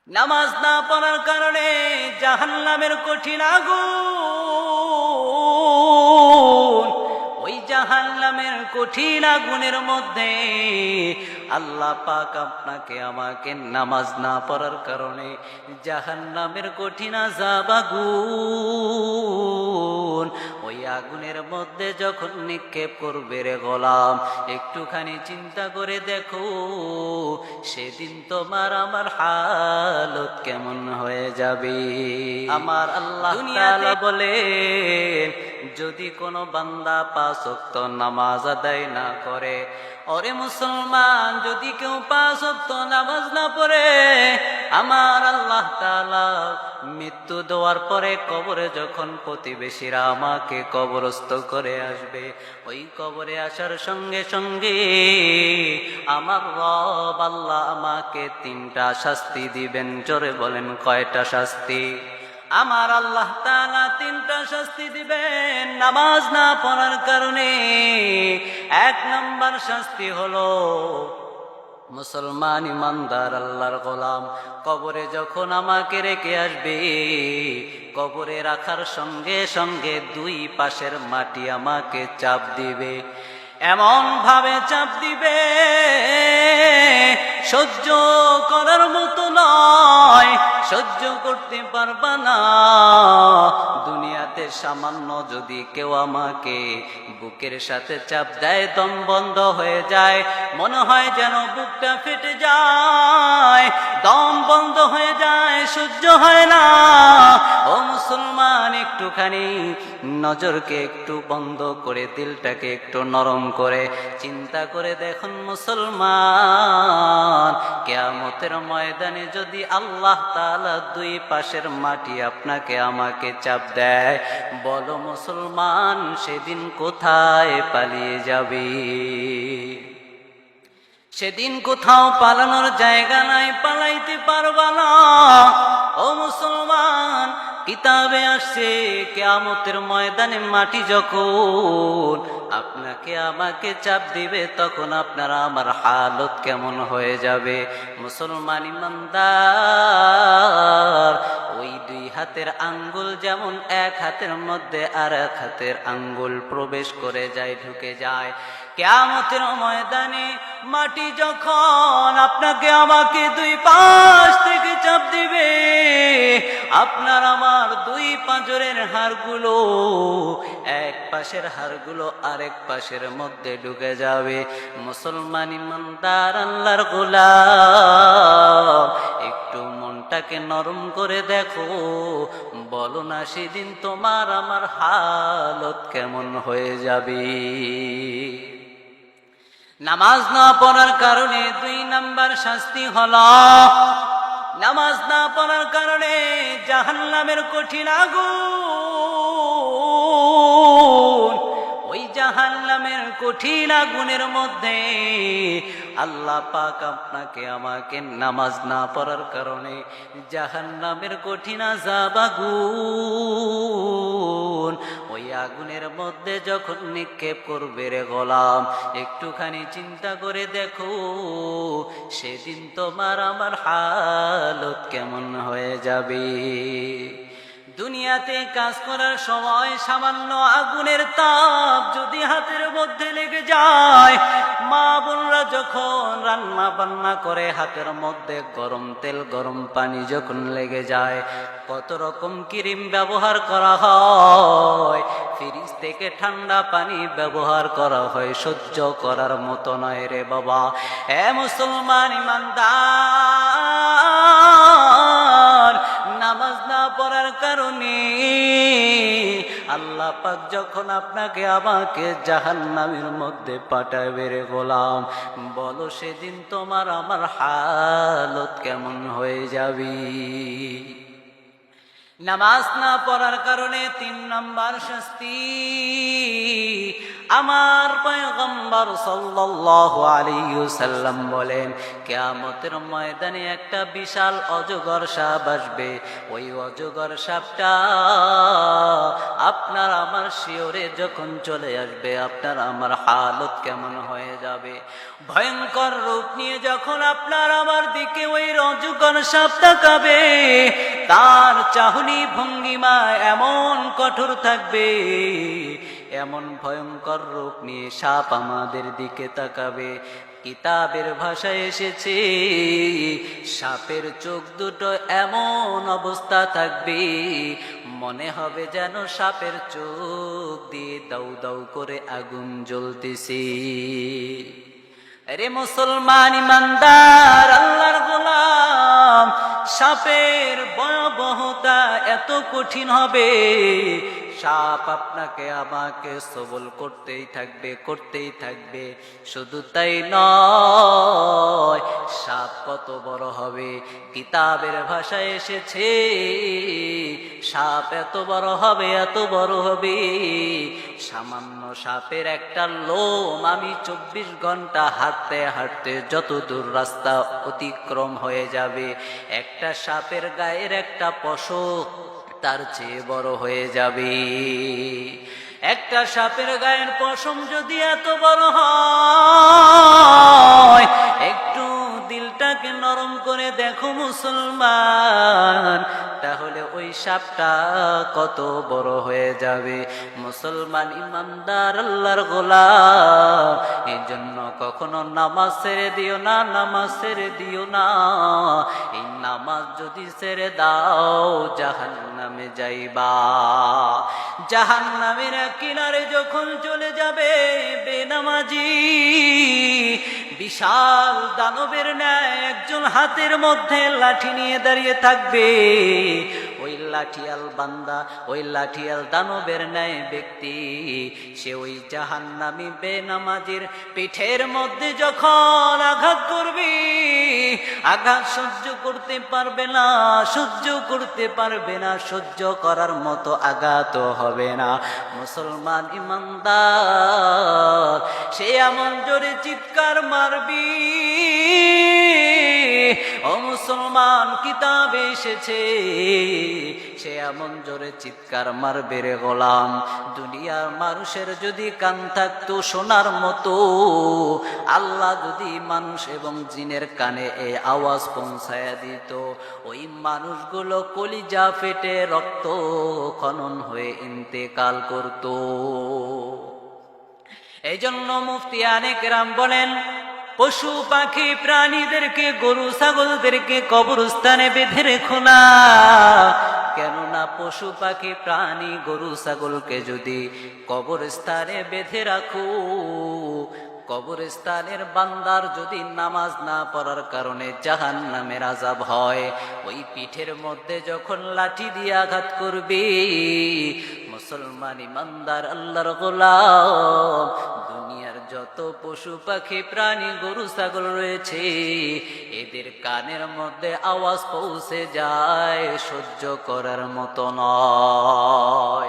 নামাজ না পড়ার কারণে জাহান্নামের কঠিন আগুন, ওই জাহান্নামের কঠিন আগুনের মধ্যে আল্লাহ পাক আপনাকে আমাকে নামাজ না পড়ার কারণে জাহান্নামের কঠিন আযাব আগুন, ওই আগুনের মধ্যে যখন নিক্ষেপ করবে রে গোলাম, একটুখানি চিন্তা করে দেখো সেদিন তোমার আমার হালত কেমন হয়ে যাবে। আমার আল্লাহ তাআলা বলেন, যদি কোনো বান্দা 5 ওয়াক্ত নামাজ আদায় না করে, ওরে মুসলমান, যদি কেউ 5 ওয়াক্ত নামাজ না পড়ে, আমার আল্লাহ তাআলা মৃত্যু দেওয়ার পরে কবরে যখন প্রতিবেশীরা আমাকে কবরস্থ করে আসবে, ওই কবরে আসার সঙ্গে সঙ্গে আমার রব আল্লাহ আমাকে 3টা শাস্তি দিবেন। জোরে বলেন, কয়টা শাস্তি? আমার আল্লাহ তাআলা 3টা শাস্তি দিবেন নামাজ না পড়ার কারণে। 1 নম্বর শাস্তি হলো, মুসলমান ইমানদার আল্লাহর গোলাম কবরে যখন আমাকে রেখে আসবে, কবরে রাখার সঙ্গে সঙ্গে 2 পাশের মাটি আমাকে চাপ দিবে, এমন ভাবে চাপ দিবে সহ্য করার মতো নয়, সহ্য করতে পারবা না। দুনিয়াতে সামান্য যদি কেউ আমাকে বুকের সাথে চাপ দেয়, দম বন্ধ হয়ে যায়, মনে হয় যেন বুকটা ফেটে যায়, দম বন্ধ হয়ে যায়, সহ্য হয় না। ও মুসলমান, একটুখানি নজরকে একটু বন্ধ করে, দিলটাকে একটু নরম করে চিন্তা করে দেখুন মুসলমান, কিয়ামতের ময়দানে যদি আল্লাহ তাআলা 2 পাশের মাটি আপনাকে আমাকে চাপ দেয়, বলো মুসলমান সেদিন কোথায় পালিয়ে যাবে? সেদিন কোথাও পালানোর জায়গা নাই, পালাইতে পারবা না। ও মুসলমান, কিতাবে আসছে কিয়ামতের ময়দানে মাটি যখন আপনাকে আমাকে চাপ দিবে, তখন আপনারা আমার হালত কেমন হয়ে যাবে। মুসলমান ইমানদার, ওই 2 হাতের আঙ্গুল যেমন এক হাতের মধ্যে আর এক হাতের আঙ্গুল প্রবেশ করে যায়, ঢুকে যায়, কিয়ামতের ময়দানে মাটি যখন আপনাকে আমাকে 2 পাশ থেকে চাপ দিবে, আপনার আমার 2 পাঁজরের হাড়গুলো, এক পাশের হাড়গুলো আরেক পাশের মধ্যে ঢুকে যাবে। মুসলমান ইমানদার আল্লাহর গোলাম, একটু মনটাকে নরম করে দেখো, বলো না সেদিন তোমার আমার হালত কেমন হয়ে যাবে। নামাজ না পড়ার কারণে 2 নাম্বার শাস্তি হলো, নামাজ না পড়ার কারণে জাহান্নামের কঠিন আগুন, ওই জাহান্নামের কঠিন আগুনের মধ্যে আল্লাহ পাক আপনাকে আমাকে নামাজ না পড়ার কারণে জাহান্নামের কঠিন আযাব আগুন, ওই আগুনের মধ্যে যখন নিক্ষেপ করবে রে গোলাম, একটুখানি চিন্তা করে দেখো সেদিন তোমার আমার হালত কেমন হয়ে যাবে। দুনিয়াতে কাজ করার সময় সামান্য আগুনের তাপ যদি হাতের মধ্যে লেগে যায়, মা বোনরা যখন রান্না বান্না করে হাতের মধ্যে গরম তেল গরম পানি যখন লেগে যায়, কত রকম ক্রিম ব্যবহার করা হয়, ফ্রিজ থেকে ঠান্ডা পানি ব্যবহার করা হয়, সহ্য করার মতো নয় রে বাবা। হে মুসলমান ইমানদার, নামাজ না পড়ার কারণে আল্লাহ পাক যখন আপনাকে আমাকে জাহান্নামের মধ্যে পাঠাবে রে গোলাম, বলো সেদিন তোমার আমার হালত কেমন হয়ে যাবে। নামাজ না পড়ার কারণে 3 নম্বর শাস্তি। আমার পয়গম্বর সাল্লাল্লাহু আলাইহি ওয়াসাল্লাম বলেন, কিয়ামতের ময়দানে একটা বিশাল অজগর সাপ আসবে। ওই অজগর সাপটা আপনার আমার শিয়রে যখন চলে আসবে, আপনার আমার হালত কেমন হয়ে যাবে। ভয়ঙ্কর রূপ নিয়ে যখন আপনার আমার দিকে ওই অজগর সাপ তাকাবে, তার চাহনি ভঙ্গিমা এমন কঠোর থাকবে, এমন ভয়ঙ্কর রূপ নিয়ে সাপ আমাদের দিকে তাকাবে। কিতাবের ভাষায় এসেছে, সাপের চোখ দুটো এমন অবস্থা থাকবে, মনে হবে যেন সাপের চোখ দিয়ে দাউ দাউ করে আগুন জ্বলতেছে। আরে মুসলমান ইমানদার আল্লাহর গোলাম, সাপের ভয়াবহতা এত কঠিন হবে, সাপ আপনাকে আমাকে সবল করতেই থাকবে, করতেই থাকবে। শুধু তাই নয়, সাপ কত বড় হবে, কিতাবের ভাষায় এসেছে, সাপ এত বড় হবে, এত বড় হবে, সামান্য সাপের একটা লোম আমি 24 ঘন্টা হাঁটতে হাঁটতে যত দূর রাস্তা অতিক্রম হয়ে যাবে, একটা সাপের গায়ের একটা পশম তার চেয়ে বড় হয়ে যাবে। একটা সাপের গায়ের পশম যদি এত বড় হয়, একটু দিলটাকে নরম করে দেখো মুসলমান, তাহলে ওই সাপটা কত বড় হয়ে যাবে। মুসলমান ইমানদার আল্লাহর গোলাম, এই জন্য কখনো নামাজ ছেড়ে দিও না, নামাজ ছেড়ে দিও না। এই নামাজ যদি ছেড়ে দাও জাহান্নামে যাইবা। জাহান্নামের কিনারে যখন চলে যাবে বেনামাজি, বিশাল দানবের ন্যায় একজন হাতের মধ্যে লাঠি নিয়ে দাঁড়িয়ে থাকবে। ওই লাঠিয়াল বান্দা, ওই লাঠিয়াল দানবের ন্যায় ব্যক্তি, সে ওই জাহান্নামী বেনামাজির পিঠের মধ্যে যখন আঘাত করবে, আঘাত সহ্য করতে পারবে না, সহ্য করতে পারবে না, সহ্য করার মতো আঘাত হবে না। মুসলমান ইমানদার সে এমন জোরে চিৎকার মারবি, ও মুসলমান কিতাবে এসেছে, সে এমন জোরে চিৎকার মারবে রে গোলাম, দুনিয়ার মানুষের যদি কান থাকতো শোনার মতো, আল্লাহ যদি মানুষ এবং জিনের কানে এই আওয়াজ পৌঁছায়া দিত, ওই মানুষগুলো কলিজা ফেটে রক্ত খনন হয়ে ইন্তেকাল করত। এই জন্য মুফতিয়ানে কেরাম বলেন, পশু পাখি প্রাণীদেরকে, গরু ছাগলদেরকে কবরস্থানে বেঁধে রেখো না। কেননা পশু পাখি প্রাণী গরু ছাগলকে যদি কবরস্থানে বেঁধে রাখো, কবরস্থানের বান্দার যদি নামাজ না পড়ার কারণে জাহান্নামের আযাব হয়, ওই পিঠের মধ্যে যখন লাঠি দিয়ে আঘাত করবে, মুসলমান ইমানদার আল্লাহর গোলাম, দুনিয়ার যত পশু পাখি প্রাণী গরু ছাগল রয়েছে, এদের কানের মধ্যে আওয়াজ পৌঁছে যায়, সহ্য করার মতো নয়।